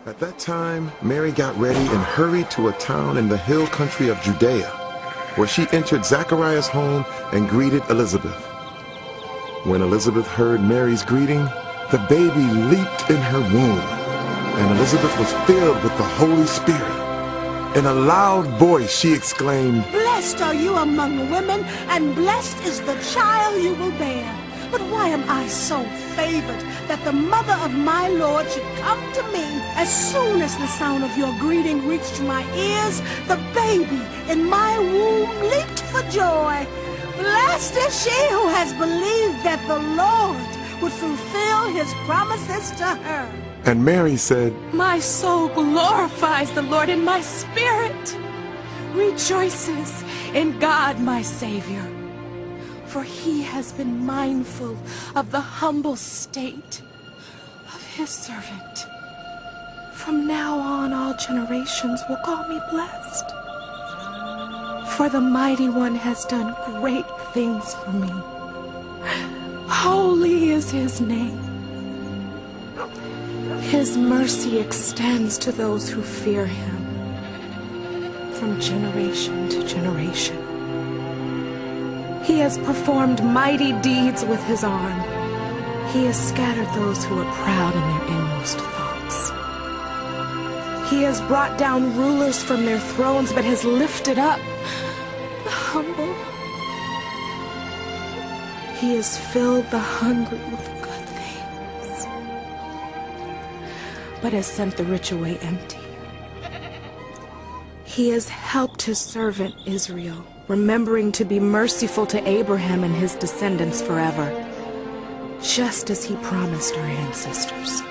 At that time, Mary got ready and hurried to a town in the hill country of Judea, where she entered Zachariah's home and greeted Elizabeth. When Elizabeth heard Mary's greeting, the baby leaped in her womb, and Elizabeth was filled with the Holy Spirit. In a loud voice, she exclaimed, "Blessed are you among women, and blessed is the child you will bear. But why am I so favored that the mother of my Lord should come to me? As soon as the sound of your greeting reached my ears, the baby in my womb leaped for joy. Blessed is she who has believed that the Lord would fulfill his promises to her." And Mary said, "My soul glorifies the Lord, and my spirit rejoices in God my Savior. For he has been mindful of the humble state of his servant. From now on, all generations will call me blessed. For the Mighty One has done great things for me. Holy is his name. His mercy extends to those who fear him from generation to generation. He has performed mighty deeds with his arm. He has scattered those who are proud in their inmost thoughts. He has brought down rulers from their thrones, but has lifted up the humble. He has filled the hungry with good things, but has sent the rich away empty. He has helped his servant Israel, remembering to be merciful to Abraham and his descendants forever, just as he promised our ancestors."